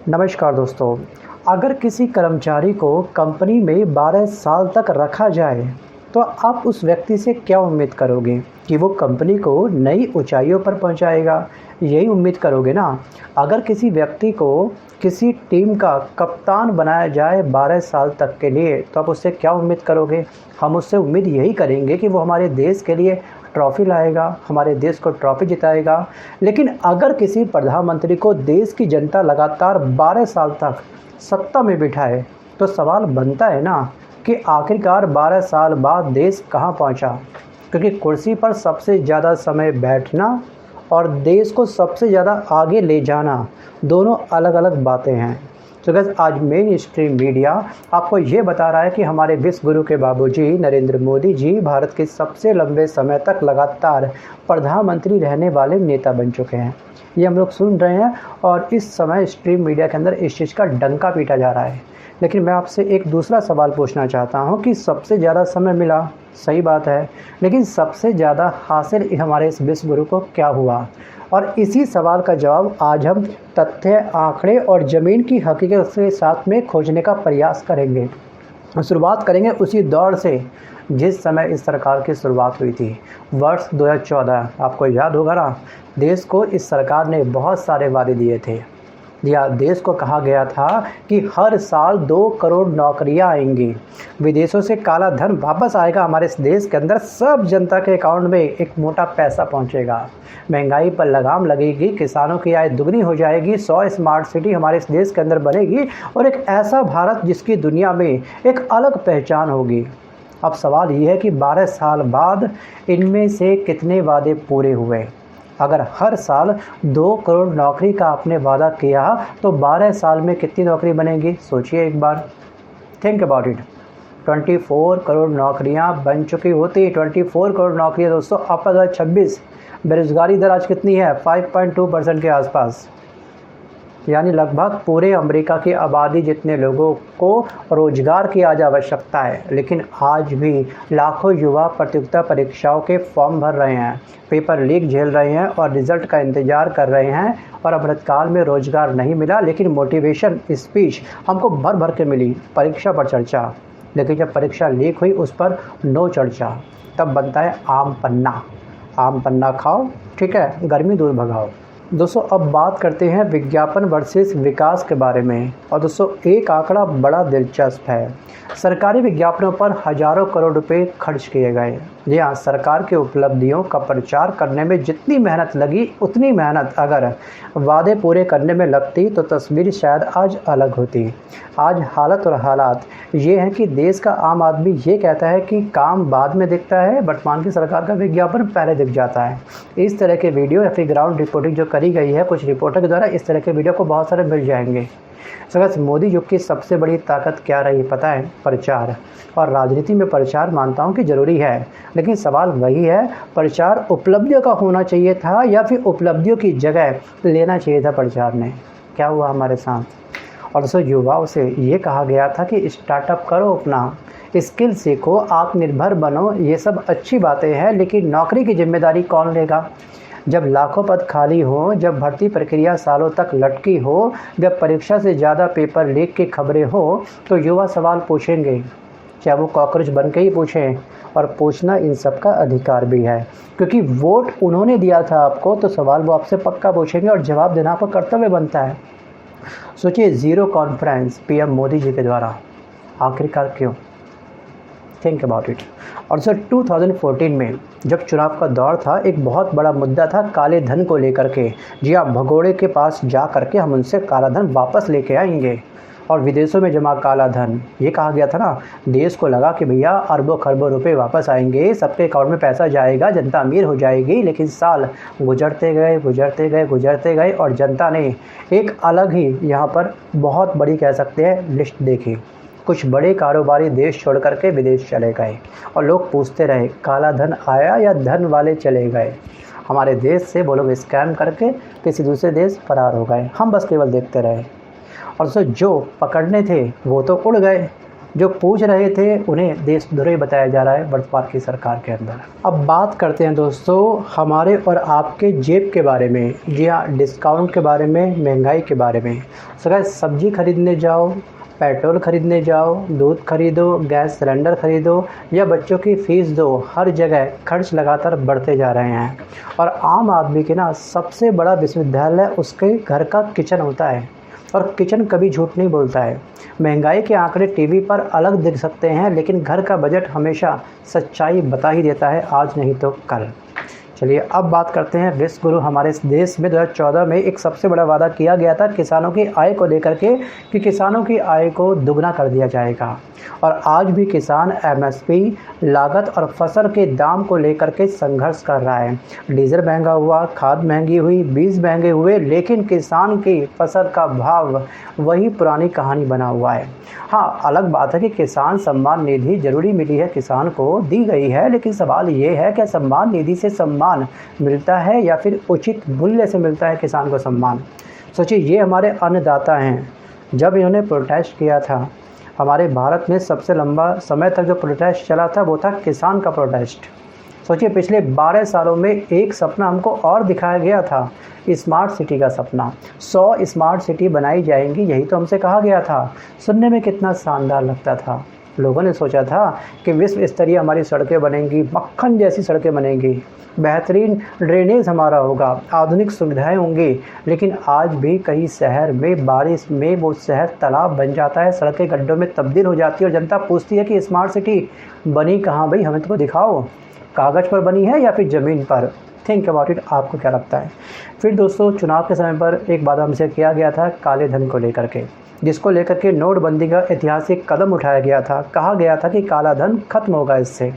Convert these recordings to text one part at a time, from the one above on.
नमस्कार दोस्तों। अगर किसी कर्मचारी को कंपनी में 12 साल तक रखा जाए तो आप उस व्यक्ति से क्या उम्मीद करोगे कि वो कंपनी को नई ऊंचाइयों पर पहुंचाएगा? यही उम्मीद करोगे ना। अगर किसी व्यक्ति को किसी टीम का कप्तान बनाया जाए 12 साल तक के लिए तो आप उससे क्या उम्मीद करोगे? हम उससे उम्मीद यही करेंगे कि वो हमारे देश के लिए ट्रॉफ़ी लाएगा, हमारे देश को ट्रॉफ़ी जिताएगा। लेकिन अगर किसी प्रधानमंत्री को देश की जनता लगातार 12 साल तक सत्ता में बिठाए तो सवाल बनता है ना कि आखिरकार 12 साल बाद देश कहाँ पहुँचा? क्योंकि कुर्सी पर सबसे ज़्यादा समय बैठना और देश को सबसे ज़्यादा आगे ले जाना दोनों अलग अलग बातें हैं। तो गाइस, आज मेन स्ट्रीम मीडिया आपको ये बता रहा है कि हमारे विश्व गुरु के बाबूजी नरेंद्र मोदी जी भारत के सबसे लंबे समय तक लगातार प्रधानमंत्री रहने वाले नेता बन चुके हैं। ये हम लोग सुन रहे हैं और इस समय स्ट्रीम मीडिया के अंदर इस चीज़ का डंका पीटा जा रहा है। लेकिन मैं आपसे एक दूसरा सवाल पूछना चाहता हूँ कि सबसे ज़्यादा समय मिला, सही बात है, लेकिन सबसे ज़्यादा हासिल हमारे इस विश्व गुरु को क्या हुआ? और इसी सवाल का जवाब आज हम तथ्य, आंकड़े और ज़मीन की हकीकत के साथ में खोजने का प्रयास करेंगे। शुरुआत करेंगे उसी दौर से जिस समय इस सरकार की शुरुआत हुई थी, वर्ष 2014। आपको याद होगा ना, देश को इस सरकार ने बहुत सारे वादे दिए थे। या देश को कहा गया था कि हर साल 2 करोड़ नौकरियां आएंगी, विदेशों से काला धन वापस आएगा हमारे इस देश के अंदर, सब जनता के अकाउंट में एक मोटा पैसा पहुंचेगा, महंगाई पर लगाम लगेगी, किसानों की आय दुगनी हो जाएगी, 100 स्मार्ट सिटी हमारे इस देश के अंदर बनेगी और एक ऐसा भारत जिसकी दुनिया में एक अलग पहचान होगी। अब सवाल ये है कि 12 साल बाद इनमें से कितने वादे पूरे हुए? अगर हर साल 2 करोड़ नौकरी का आपने वादा किया तो 12 साल में कितनी नौकरी बनेगी? सोचिए एक बार, थिंक अबाउट इट। 24 करोड़ नौकरियां बन चुकी होती। 24 करोड़ नौकरियां दोस्तों। अब अगर 26, बेरोजगारी दर आज कितनी है? 5.2% के आसपास, यानी लगभग पूरे अमेरिका की आबादी जितने लोगों को रोजगार की आज आवश्यकता है। लेकिन आज भी लाखों युवा प्रतियोगिता परीक्षाओं के फॉर्म भर रहे हैं, पेपर लीक झेल रहे हैं और रिजल्ट का इंतज़ार कर रहे हैं और अमृतकाल में रोजगार नहीं मिला, लेकिन मोटिवेशन स्पीच हमको भर भर के मिली, परीक्षा पर चर्चा। लेकिन जब परीक्षा लीक हुई उस पर नो चर्चा। तब बनता है आम पन्ना। आम पन्ना खाओ, ठीक है, गर्मी दूर भगाओ। दोस्तों, अब बात करते हैं विज्ञापन वर्सेस विकास के बारे में। और दोस्तों, एक आंकड़ा बड़ा दिलचस्प है। सरकारी विज्ञापनों पर हजारों करोड़ रुपए खर्च किए गए। जी हाँ, सरकार की उपलब्धियों का प्रचार करने में जितनी मेहनत लगी उतनी मेहनत अगर वादे पूरे करने में लगती तो तस्वीर शायद आज अलग होती। आज हालत और हालात ये हैं कि देश का आम आदमी ये कहता है कि काम बाद में दिखता है, वर्तमान की सरकार का विज्ञापन पहले दिख जाता है। इस तरह के वीडियो या फिर ग्राउंड रिपोर्टिंग जो करी गई है कुछ रिपोर्टर के द्वारा, इस तरह के वीडियो को बहुत सारे मिल जाएंगे। सर, मोदी युग की सबसे बड़ी ताकत क्या रही पता है? प्रचार। और राजनीति में प्रचार मानता हूं कि ज़रूरी है, लेकिन सवाल वही है, प्रचार उपलब्धियों का होना चाहिए था या फिर उपलब्धियों की जगह लेना चाहिए था प्रचार ने? क्या हुआ हमारे साथ? और दोस्तों, युवाओं से ये कहा गया था कि स्टार्टअप करो, अपना स्किल सीखो, आत्मनिर्भर बनो। ये सब अच्छी बातें हैं, लेकिन नौकरी की जिम्मेदारी कौन लेगा? जब लाखों पद खाली हो, जब भर्ती प्रक्रिया सालों तक लटकी हो, जब परीक्षा से ज़्यादा पेपर लीक की खबरें हो, तो युवा सवाल पूछेंगे, चाहे वो कॉकरोच बन के ही पूछें। और पूछना इन सब का अधिकार भी है, क्योंकि वोट उन्होंने दिया था आपको, तो सवाल वो आपसे पक्का पूछेंगे और जवाब देना आपका कर्तव्य बनता है। सोचिए, zero conference PM Modi ji के द्वारा, आखिरकार क्यों? Think about it. और सर, 2014 में जब चुनाव का दौर था, एक बहुत बड़ा मुद्दा था काले धन को लेकर के। जी हाँ, भगोड़े के पास जा करके हम उनसे काला धन वापस लेके आएंगे और विदेशों में जमा काला धन, ये कहा गया था ना। देश को लगा कि भैया अरबों खरबों रुपए वापस आएंगे, सबके अकाउंट में पैसा जाएगा, जनता अमीर हो जाएगी। लेकिन साल गुजरते गए गुजरते गए गुजरते गए और जनता ने एक अलग ही यहाँ पर बहुत बड़ी कह सकते हैं लिस्ट देखी। कुछ बड़े कारोबारी देश छोड़ करके विदेश चले गए और लोग पूछते रहे, काला धन आया या धन वाले चले गए? हमारे देश से वो लोग स्कैम करके किसी दूसरे देश फरार हो गए, हम बस केवल देखते रहे। और जो पकड़ने थे वो तो उड़ गए, जो पूछ रहे थे उन्हें देशद्रोही बताया जा रहा है वर्तमान की सरकार के अंदर। अब बात करते हैं दोस्तों हमारे और आपके जेब के बारे में। जी हाँ, डिस्काउंट के बारे में, महंगाई के बारे में। सो गाइस, सब्जी खरीदने जाओ, पेट्रोल खरीदने जाओ, दूध खरीदो, गैस सिलेंडर खरीदो या बच्चों की फ़ीस दो, हर जगह खर्च लगातार बढ़ते जा रहे हैं। और आम आदमी के ना सबसे बड़ा विश्वविद्यालय उसके घर का किचन होता है, और किचन कभी झूठ नहीं बोलता है। महंगाई के आंकड़े टीवी पर अलग दिख सकते हैं, लेकिन घर का बजट हमेशा सच्चाई बता ही देता है, आज नहीं तो कल। चलिए अब बात करते हैं विश्व गुरु। हमारे इस देश में 2014 में एक सबसे बड़ा वादा किया गया था किसानों की आय को लेकर के, कि किसानों की आय को दुगना कर दिया जाएगा। और आज भी किसान एमएसपी लागत और फसल के दाम को लेकर के संघर्ष कर रहा है। डीजल महंगा हुआ, खाद महंगी हुई, बीज महंगे हुए, लेकिन किसान की फसल का भाव वही पुरानी कहानी बना हुआ है। हाँ, अलग बात है कि किसान सम्मान निधि जरूरी मिली है, किसान को दी गई है, लेकिन सवाल ये है कि सम्मान निधि से सम्मान मिलता है या फिर उचित मूल्य से मिलता है किसान को सम्मान। सोचिए, ये हमारे अन्नदाता हैं। जब इन्होंने प्रोटेस्ट किया था, हमारे भारत में सबसे लंबा समय तक जो प्रोटेस्ट चला था वो था किसान का प्रोटेस्ट। सोचिए, पिछले 12 सालों में एक सपना हमको और दिखाया गया था, स्मार्ट सिटी का सपना। 100 स्मार्ट सिटी बनाई जाएंगी, यही तो हमसे कहा गया था। सुनने में कितना शानदार लगता था। लोगों ने सोचा था कि विश्व स्तरीय हमारी सड़कें बनेंगी, मक्खन जैसी सड़कें बनेंगी, बेहतरीन ड्रेनेज हमारा होगा, आधुनिक सुविधाएं होंगी। लेकिन आज भी कई शहर में बारिश में वो शहर तालाब बन जाता है, सड़कें गड्ढों में तब्दील हो जाती है, और जनता पूछती है कि स्मार्ट सिटी बनी कहाँ भाई, हमें तो दिखाओ, कागज़ पर बनी है या फिर ज़मीन पर। थिंक अबाउट इट, आपको क्या लगता है। फिर दोस्तों, चुनाव के समय पर एक वादा हमसे किया गया था काले धन को लेकर के, जिसको लेकर के नोटबंदी का ऐतिहासिक कदम उठाया गया था। कहा गया था कि काला धन खत्म होगा, इससे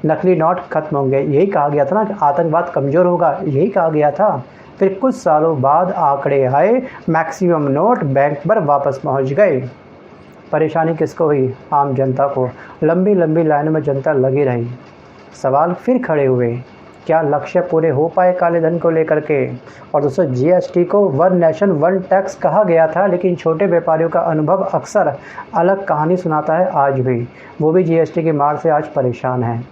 नकली नोट खत्म होंगे, यही कहा गया था ना, कि आतंकवाद कमज़ोर होगा, यही कहा गया था। फिर कुछ सालों बाद आंकड़े आए, मैक्सिमम नोट बैंक पर वापस पहुंच गए। परेशानी किसको हुई? आम जनता को। लंबी लंबी लाइन में जनता लगी रही। सवाल फिर खड़े हुए, क्या लक्ष्य पूरे हो पाए काले धन को लेकर के? और दोस्तों, जीएसटी को वन नेशन वन टैक्स कहा गया था, लेकिन छोटे व्यापारियों का अनुभव अक्सर अलग कहानी सुनाता है आज भी। वो भी जीएसटी की मार से आज परेशान हैं।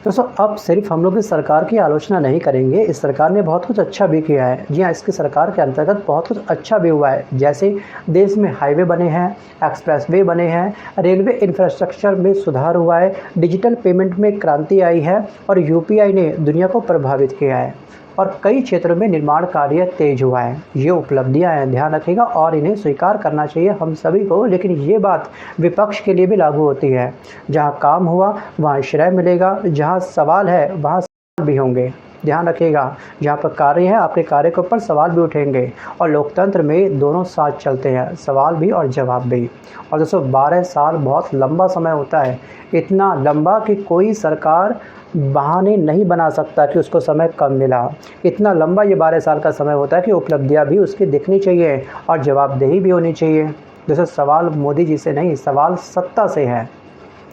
दोस्तों, अब सिर्फ हम लोग इस सरकार की आलोचना नहीं करेंगे, इस सरकार ने बहुत कुछ अच्छा भी किया है। जी हाँ, इसकी सरकार के अंतर्गत बहुत कुछ अच्छा भी हुआ है। जैसे देश में हाईवे बने हैं, एक्सप्रेसवे बने हैं, रेलवे इंफ्रास्ट्रक्चर में सुधार हुआ है, डिजिटल पेमेंट में क्रांति आई है, और यूपीआई ने दुनिया को प्रभावित किया है, और कई क्षेत्रों में निर्माण कार्य तेज हुआ है। ये उपलब्धियां हैं, ध्यान रखिएगा, और इन्हें स्वीकार करना चाहिए हम सभी को। लेकिन ये बात विपक्ष के लिए भी लागू होती है। जहाँ काम हुआ वहाँ श्रेय मिलेगा, जहाँ सवाल है वहाँ सवाल भी होंगे। ध्यान रखिएगा, जहाँ पर कार्य है आपके कार्य के ऊपर सवाल भी उठेंगे, और लोकतंत्र में दोनों साथ चलते हैं, सवाल भी और जवाब भी। और दोस्तों, 12 साल बहुत लंबा समय होता है, इतना लंबा कि कोई सरकार बहाने नहीं बना सकता कि उसको समय कम मिला। इतना लंबा ये 12 साल का समय होता है कि उपलब्धियां भी उसकी दिखनी चाहिए और जवाबदेही भी होनी चाहिए। जैसे सवाल मोदी जी से नहीं, सवाल सत्ता से है।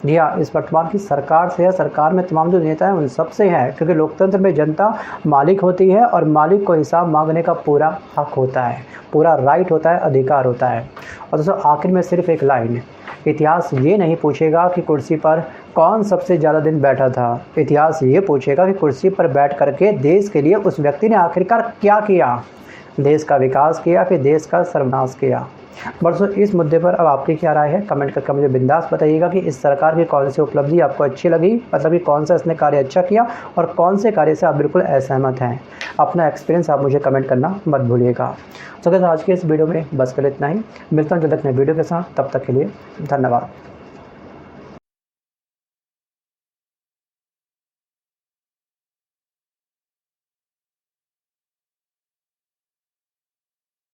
जी हाँ, इस वर्तमान की सरकार से है, सरकार में तमाम जो नेता हैं उन सब से है, क्योंकि लोकतंत्र में जनता मालिक होती है, और मालिक को हिसाब मांगने का पूरा हक होता है, पूरा राइट होता है, अधिकार होता है। और दोस्तों, आखिर में सिर्फ एक लाइन, इतिहास ये नहीं पूछेगा कि कुर्सी पर कौन सबसे ज़्यादा दिन बैठा था, इतिहास ये पूछेगा कि कुर्सी पर बैठ करके देश के लिए उस व्यक्ति ने आखिरकार क्या किया। देश का विकास किया, फिर देश का सर्वनाश किया। बरसों इस मुद्दे पर अब आपकी क्या राय है, कमेंट करके मुझे बिंदास बताइएगा कि इस सरकार की कौन सी उपलब्धि आपको अच्छी लगी, मतलब कि कौन सा इसने कार्य अच्छा किया, और कौन से कार्य से आप बिल्कुल असहमत हैं। अपना एक्सपीरियंस आप मुझे कमेंट करना मत भूलिएगा। तो आज के इस वीडियो में बस कर इतना ही, मिलता हूँ जल्द तक नए वीडियो के साथ, तब तक के लिए धन्यवाद।